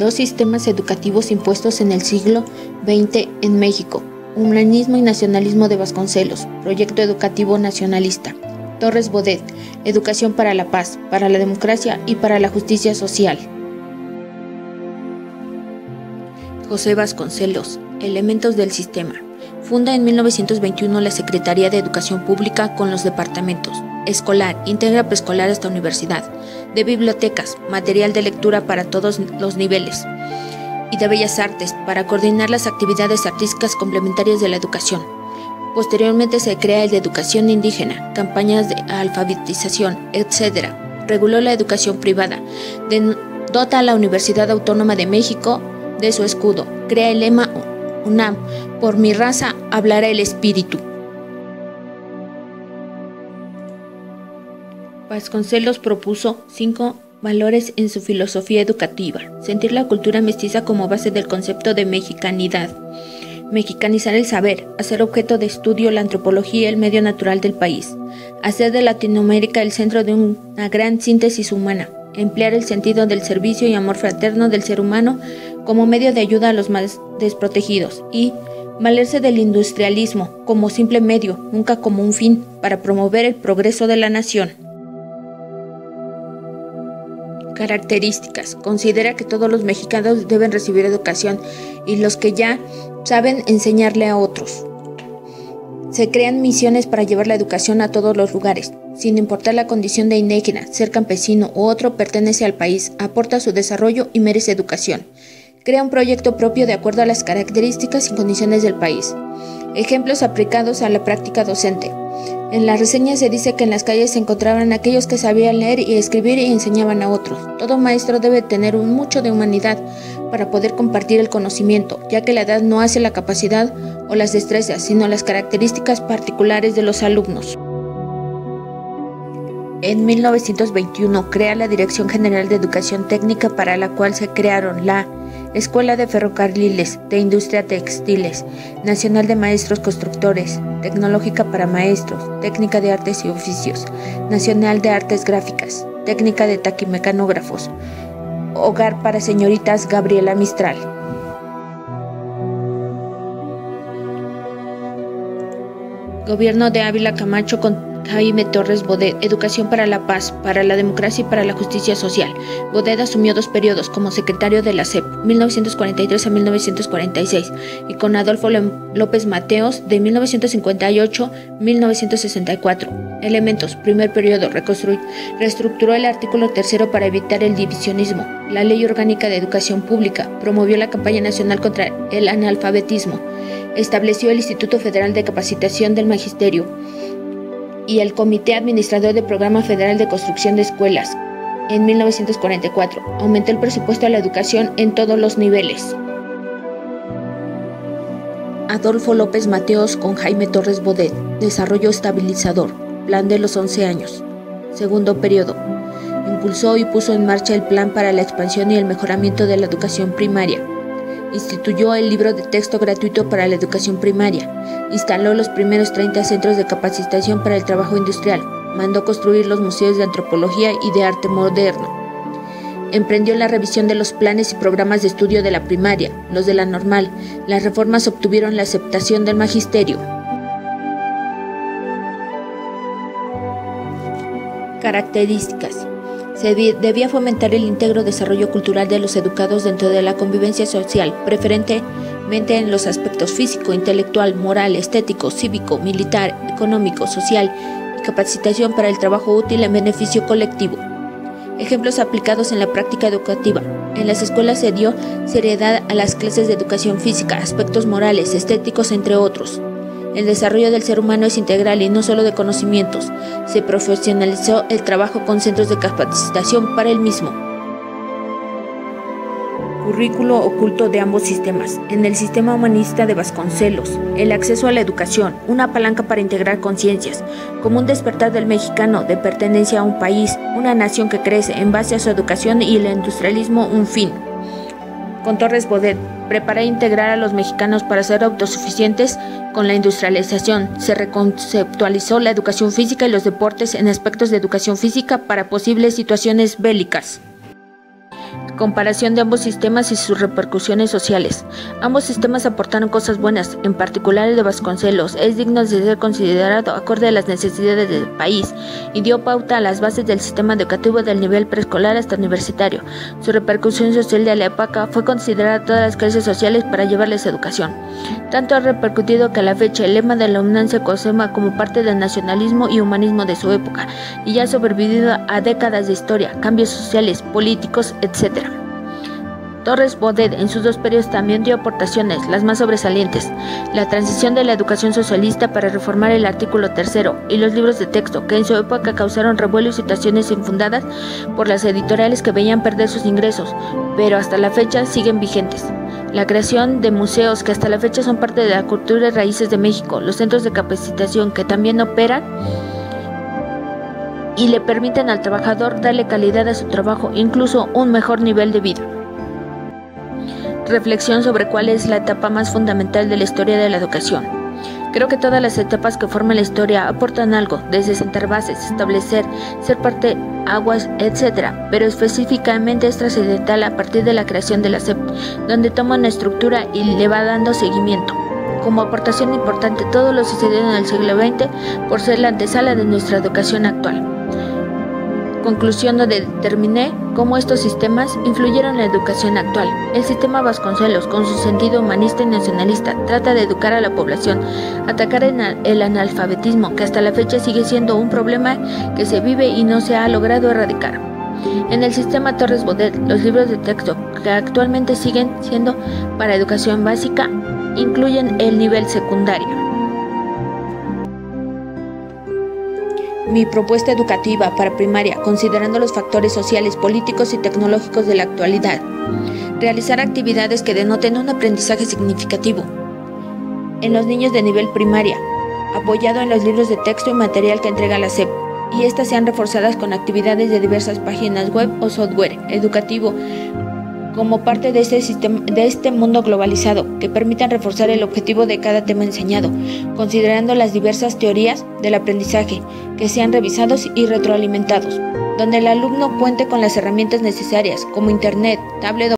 Dos sistemas educativos impuestos en el siglo XX en México: humanismo y nacionalismo de Vasconcelos, proyecto educativo nacionalista; Torres Bodet, educación para la paz, para la democracia y para la justicia social. José Vasconcelos, elementos del sistema. Funda en 1921 la Secretaría de Educación Pública con los departamentos: escolar, integra preescolar hasta universidad; de bibliotecas, material de lectura para todos los niveles; y de bellas artes, para coordinar las actividades artísticas complementarias de la educación. Posteriormente se crea el de educación indígena, campañas de alfabetización, etc. Reguló la educación privada, dota a la Universidad Autónoma de México de su escudo, crea el lema UNAM: por mi raza hablará el espíritu. Vasconcelos propuso 5 valores en su filosofía educativa: sentir la cultura mestiza como base del concepto de mexicanidad; mexicanizar el saber, hacer objeto de estudio la antropología y el medio natural del país; hacer de Latinoamérica el centro de una gran síntesis humana; emplear el sentido del servicio y amor fraterno del ser humano como medio de ayuda a los más desprotegidos; y valerse del industrialismo como simple medio, nunca como un fin, para promover el progreso de la nación. Características. Considera que todos los mexicanos deben recibir educación y los que ya saben enseñarle a otros. Se crean misiones para llevar la educación a todos los lugares, sin importar la condición de indígena, ser campesino u otro, pertenece al país, aporta a su desarrollo y merece educación. Crea un proyecto propio de acuerdo a las características y condiciones del país. Ejemplos aplicados a la práctica docente. En la reseña se dice que en las calles se encontraban aquellos que sabían leer y escribir y enseñaban a otros. Todo maestro debe tener mucho de humanidad para poder compartir el conocimiento, ya que la edad no hace la capacidad o las destrezas, sino las características particulares de los alumnos. En 1921 crea la Dirección General de Educación Técnica, para la cual se crearon la Escuela de Ferrocarriles, de Industria Textiles, Nacional de Maestros Constructores, Tecnológica para Maestros, Técnica de Artes y Oficios, Nacional de Artes Gráficas, Técnica de Taquimecanógrafos, Hogar para Señoritas Gabriela Mistral. Gobierno de Ávila Camacho con Jaime Torres Bodet, educación para la paz, para la democracia y para la justicia social. Bodet asumió 2 periodos como secretario de la SEP, 1943 a 1946, y con Adolfo López Mateos, de 1958 a 1964. Elementos. Primer periodo: reestructuró el artículo 3 para evitar el divisionismo, la Ley Orgánica de Educación Pública, promovió la campaña nacional contra el analfabetismo, estableció el Instituto Federal de Capacitación del Magisterio y el Comité Administrador del Programa Federal de Construcción de Escuelas. En 1944, aumentó el presupuesto a la educación en todos los niveles. Adolfo López Mateos con Jaime Torres Bodet, desarrollo estabilizador, plan de los 11 años. Segundo periodo, impulsó y puso en marcha el plan para la expansión y el mejoramiento de la educación primaria. Instituyó el libro de texto gratuito para la educación primaria, instaló los primeros 30 centros de capacitación para el trabajo industrial, mandó construir los museos de antropología y de arte moderno. Emprendió la revisión de los planes y programas de estudio de la primaria, los de la normal. Las reformas obtuvieron la aceptación del magisterio. Características. Se debía fomentar el íntegro desarrollo cultural de los educados dentro de la convivencia social, preferentemente en los aspectos físico, intelectual, moral, estético, cívico, militar, económico, social, y capacitación para el trabajo útil en beneficio colectivo. Ejemplos aplicados en la práctica educativa. En las escuelas se dio seriedad a las clases de educación física, aspectos morales, estéticos, entre otros. El desarrollo del ser humano es integral y no solo de conocimientos. Se profesionalizó el trabajo con centros de capacitación para el mismo. Currículo oculto de ambos sistemas. En el sistema humanista de Vasconcelos, el acceso a la educación, una palanca para integrar conciencias, como un despertar del mexicano de pertenencia a un país, una nación que crece en base a su educación, y el industrialismo un fin. Con Torres Bodet, prepara e integrar a los mexicanos para ser autosuficientes con la industrialización. Se reconceptualizó la educación física y los deportes en aspectos de educación física para posibles situaciones bélicas. Comparación de ambos sistemas y sus repercusiones sociales. Ambos sistemas aportaron cosas buenas, en particular el de Vasconcelos es digno de ser considerado acorde a las necesidades del país y dio pauta a las bases del sistema educativo del nivel preescolar hasta universitario. Su repercusión social de la época fue considerar a todas las clases sociales para llevarles educación. Tanto ha repercutido que a la fecha el lema de la UNAM se conserva como parte del nacionalismo y humanismo de su época y ya ha sobrevivido a décadas de historia, cambios sociales, políticos, etc. Torres Bodet en sus dos periodos también dio aportaciones, las más sobresalientes: la transición de la educación socialista para reformar el artículo 3 y los libros de texto, que en su época causaron revuelo y citaciones infundadas por las editoriales que veían perder sus ingresos, pero hasta la fecha siguen vigentes. La creación de museos que hasta la fecha son parte de la cultura y raíces de México, los centros de capacitación que también operan y le permiten al trabajador darle calidad a su trabajo, incluso un mejor nivel de vida. Reflexión sobre cuál es la etapa más fundamental de la historia de la educación. Creo que todas las etapas que forman la historia aportan algo, desde sentar bases, establecer, ser parte, aguas, etc. Pero específicamente es trascendental a partir de la creación de la SEP, donde toma una estructura y le va dando seguimiento. Como aportación importante, todo lo sucedido en el siglo XX por ser la antesala de nuestra educación actual. Conclusión donde determiné cómo estos sistemas influyeron en la educación actual. El sistema Vasconcelos, con su sentido humanista y nacionalista, trata de educar a la población, atacar el analfabetismo, que hasta la fecha sigue siendo un problema que se vive y no se ha logrado erradicar. En el sistema Torres Bodet, los libros de texto, que actualmente siguen siendo para educación básica, incluyen el nivel secundario. Mi propuesta educativa para primaria, considerando los factores sociales, políticos y tecnológicos de la actualidad. Realizar actividades que denoten un aprendizaje significativo en los niños de nivel primaria, apoyado en los libros de texto y material que entrega la SEP, y estas sean reforzadas con actividades de diversas páginas web o software educativo como parte de este mundo globalizado, que permitan reforzar el objetivo de cada tema enseñado, considerando las diversas teorías del aprendizaje, que sean revisados y retroalimentados, donde el alumno cuente con las herramientas necesarias, como internet, tablet